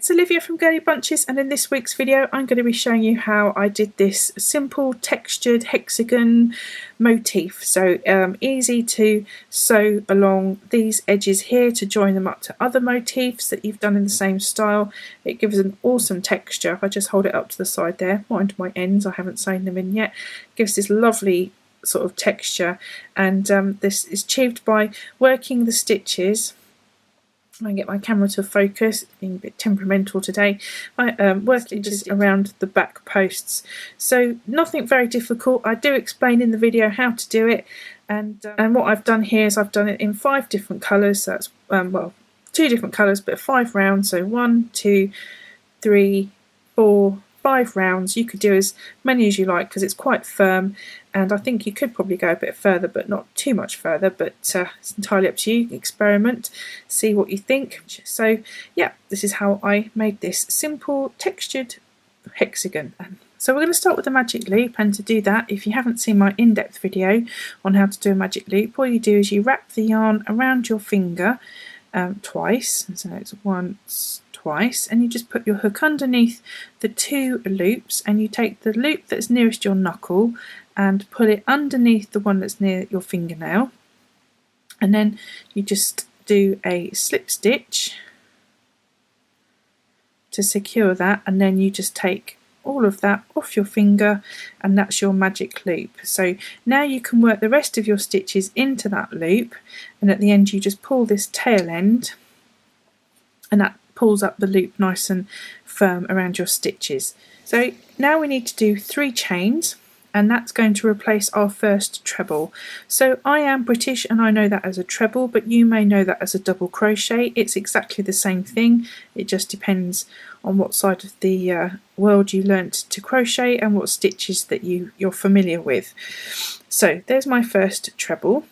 it's Olivia from Girlybunches, and in this week's video I'm going to be showing you how I did this simple textured hexagon motif. So easy to sew along these edges here to join them up to other motifs that you've done in the same style. It gives an awesome texture. If I just hold it up to the side there, mind my ends, I haven't sewn them in yet. It gives this lovely sort of texture, and this is achieved by working the stitches. I can get my camera to focus, being a bit temperamental today. I work just around the back posts, so nothing very difficult. I do explain in the video how to do it, and what I've done here is I've done it in 5 different colours. So that's well, 2 different colours, but 5 rounds. So 1, 2, 3, 4, 5 rounds. You could do as many as you like because it's quite firm, and I think you could probably go a bit further, but not too much further. But it's entirely up to you. Experiment, see what you think. So yeah, this is how I made this simple textured hexagon. So we're going to start with a magic loop, and to do that, if you haven't seen my in-depth video on how to do a magic loop, all you do is you wrap the yarn around your finger twice. So it's once, twice, and you just put your hook underneath the 2 loops, and you take the loop that's nearest your knuckle and put it underneath the one that's near your fingernail, and then you just do a slip stitch to secure that, and then you just take all of that off your finger, and that's your magic loop. So now you can work the rest of your stitches into that loop, and at the end you just pull this tail end, and that pulls up the loop nice and firm around your stitches. So now we need to do 3 chains, and that's going to replace our first treble. So I am British and I know that as a treble, but you may know that as a double crochet. It's exactly the same thing. It just depends on what side of the world you learnt to crochet and what stitches that you're familiar with. So there's my first treble,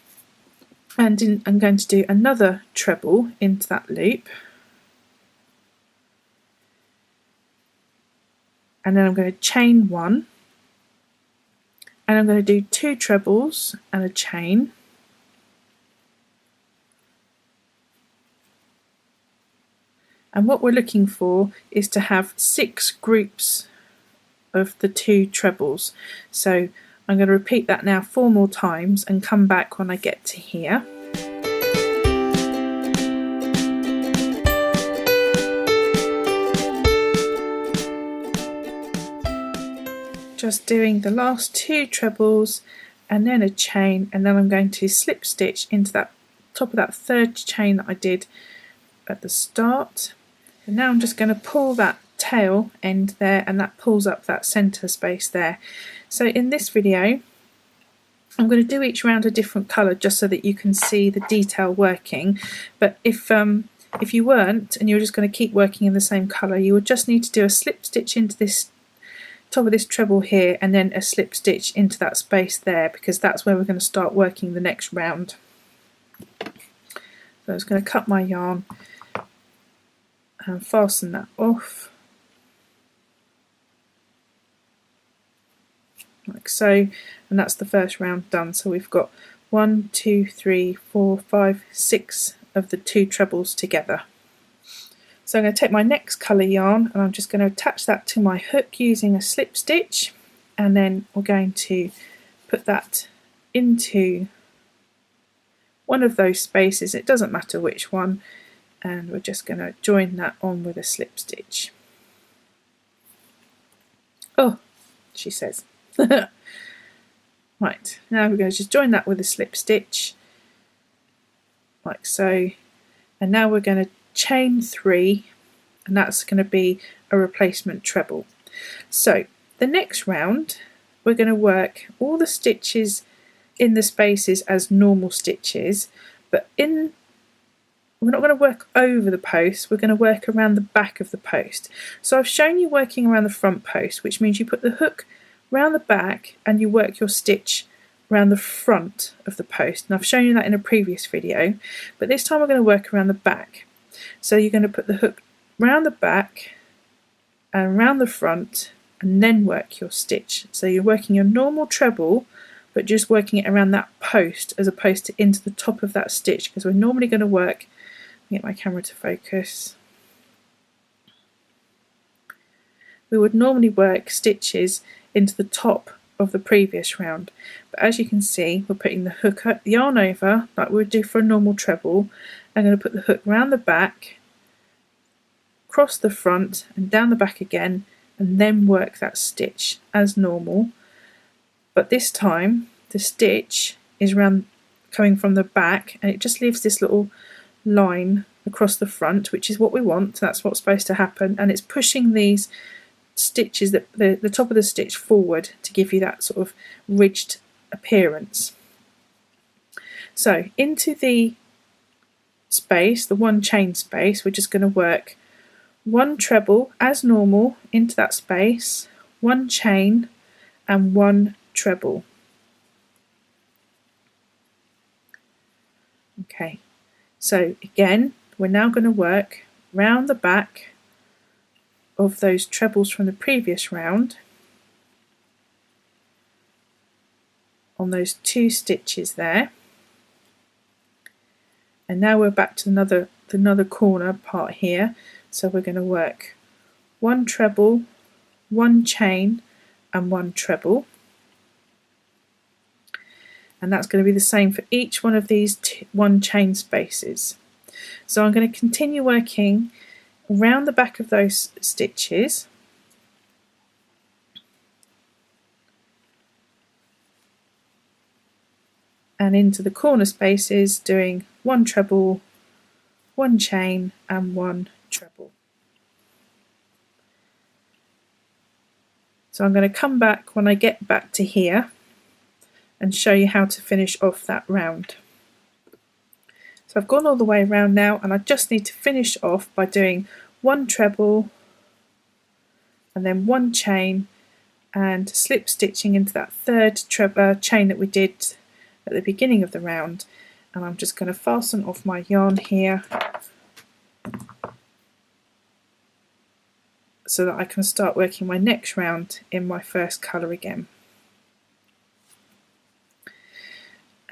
and I'm going to do another treble into that loop. And then I'm going to chain 1, and I'm going to do 2 trebles and a chain, and what we're looking for is to have 6 groups of the 2 trebles. So I'm going to repeat that now 4 more times and come back when I get to here. Just doing the last 2 trebles and then a chain, and then I'm going to slip stitch into that top of that 3rd chain that I did at the start. And now I'm just going to pull that tail end there, and that pulls up that centre space there. So in this video I'm going to do each round a different colour just so that you can see the detail working, but if you weren't and you're just going to keep working in the same colour, you would just need to do a slip stitch into this top of this treble here, and then a slip stitch into that space there, because that's where we're going to start working the next round. So I'm just going to cut my yarn and fasten that off like so, and that's the first round done. So we've got 1, 2, 3, 4, 5, 6 of the 2 trebles together. So I'm going to take my next colour yarn, and I'm just going to attach that to my hook using a slip stitch, and then we're going to put that into one of those spaces. It doesn't matter which one, and we're just going to join that on with a slip stitch. Oh, she says. Right, now we're going to just join that with a slip stitch like so, and now we're going to chain 3, and that's going to be a replacement treble. So the next round we're going to work all the stitches in the spaces as normal stitches, but we're not going to work over the post, we're going to work around the back of the post. So I've shown you working around the front post, which means you put the hook round the back and you work your stitch around the front of the post, and I've shown you that in a previous video, but this time we're going to work around the back. So you're going to put the hook round the back and round the front, and then work your stitch. So you're working your normal treble, but just working it around that post as opposed to into the top of that stitch, because we're normally going to work, get my camera to focus, we would normally work stitches into the top of the previous round, but as you can see, we're putting the hook yarn over like we would do for a normal treble. I'm going to put the hook round the back, across the front and down the back again, and then work that stitch as normal. But this time the stitch is coming from the back, and it just leaves this little line across the front, which is what we want. That's what's supposed to happen, and it's pushing these stitches, the top of the stitch forward to give you that sort of ridged appearance. So into the space, the one chain space, we're just going to work one treble as normal into that space, one chain and one treble. Okay, so again we're now going to work round the back of those trebles from the previous round on those 2 stitches there, and now we're back to another corner part here. So we're going to work one treble, one chain and one treble, and that's going to be the same for each one of these one chain spaces. So I'm going to continue working around the back of those stitches, and into the corner spaces, doing one treble, one chain and one treble. So I'm going to come back when I get back to here and show you how to finish off that round. So I've gone all the way around now, and I just need to finish off by doing one treble and then one chain and slip stitching into that third chain that we did at the beginning of the round. And I'm just going to fasten off my yarn here so that I can start working my next round in my first colour again.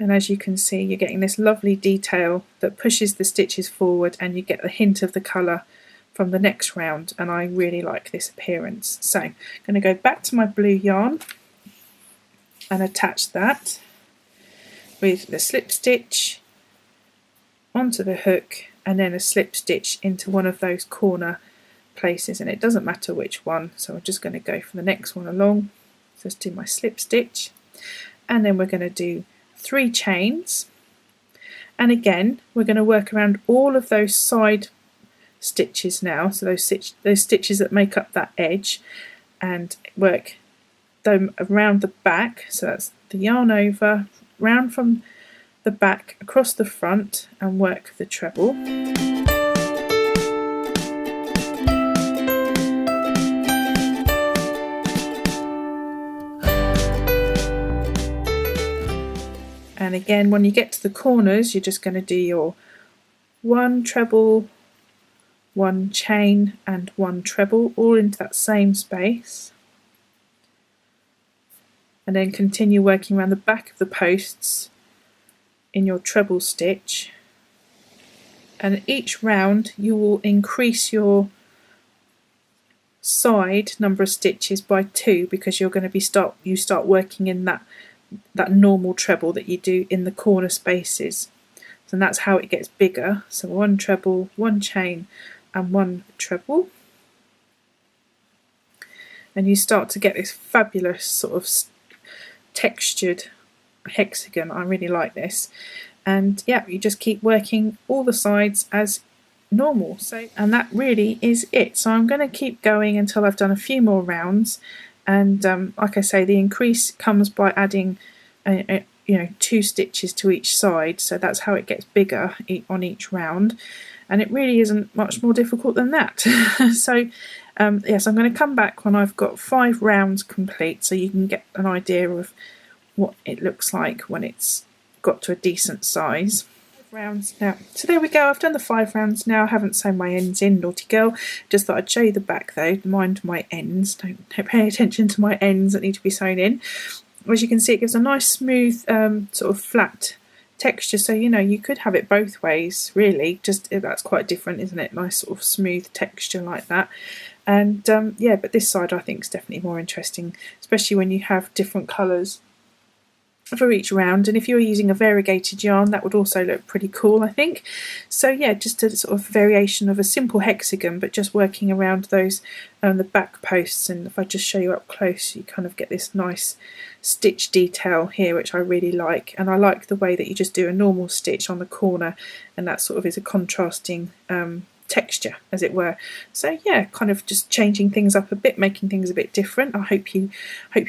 And as you can see, you're getting this lovely detail that pushes the stitches forward, and you get the hint of the colour from the next round, and I really like this appearance. So I'm going to go back to my blue yarn and attach that with the slip stitch onto the hook, and then a slip stitch into one of those corner places, and it doesn't matter which one. So I'm just going to go for the next one along, just do my slip stitch, and then we're going to do 3 chains, and again we're going to work around all of those side stitches now, so those stitches that make up that edge, and work them around the back. So that's the yarn over, round from the back across the front, and work the treble. And again, when you get to the corners, you're just going to do your one treble, one chain and one treble, all into that same space, and then continue working around the back of the posts in your treble stitch. And each round you will increase your side number of stitches by 2, because you're going to start working in that normal treble that you do in the corner spaces. So that's how it gets bigger. So one treble, one chain and one treble, and you start to get this fabulous sort of textured hexagon. I really like this. And yeah, you just keep working all the sides as normal. So, and that really is it. So I'm going to keep going until I've done a few more rounds, and like I say, the increase comes by adding 2 stitches to each side, so that's how it gets bigger on each round, and it really isn't much more difficult than that. So yes, I'm going to come back when I've got 5 rounds complete, so you can get an idea of what it looks like when it's got to a decent size. 5 rounds now. So there we go, I've done the 5 rounds now. I haven't sewn my ends in, naughty girl. Just thought I'd show you the back though. Mind my ends, don't pay attention to my ends that need to be sewn in. As you can see, it gives a nice smooth sort of flat texture, so you could have it both ways really, just that's quite different, isn't it? Nice sort of smooth texture like that. And yeah, but this side I think is definitely more interesting, especially when you have different colours for each round, and if you're using a variegated yarn that would also look pretty cool, I think. So yeah, just a sort of variation of a simple hexagon, but just working around those the back posts. And if I just show you up close, you kind of get this nice stitch detail here, which I really like. And I like the way that you just do a normal stitch on the corner, and that sort of is a contrasting texture, as it were. So yeah, kind of just changing things up a bit, making things a bit different. I hope you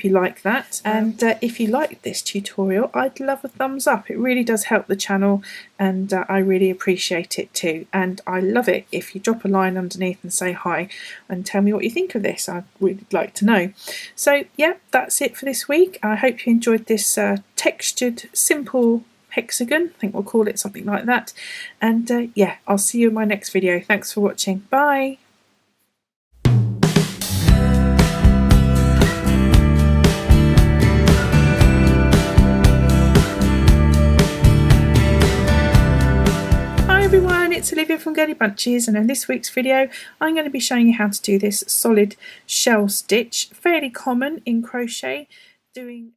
like that. And if you like this tutorial, I'd love a thumbs up. It really does help the channel, and I really appreciate it too. And I love it if you drop a line underneath and say hi and tell me what you think of this. I'd really like to know. So yeah, that's it for this week. I hope you enjoyed this textured, simple hexagon. I think we'll call it something like that. And yeah, I'll see you in my next video. Thanks for watching. Bye. Hi everyone, it's Olivia from Girlybunches, and in this week's video I'm going to be showing you how to do this solid shell stitch, fairly common in crochet, doing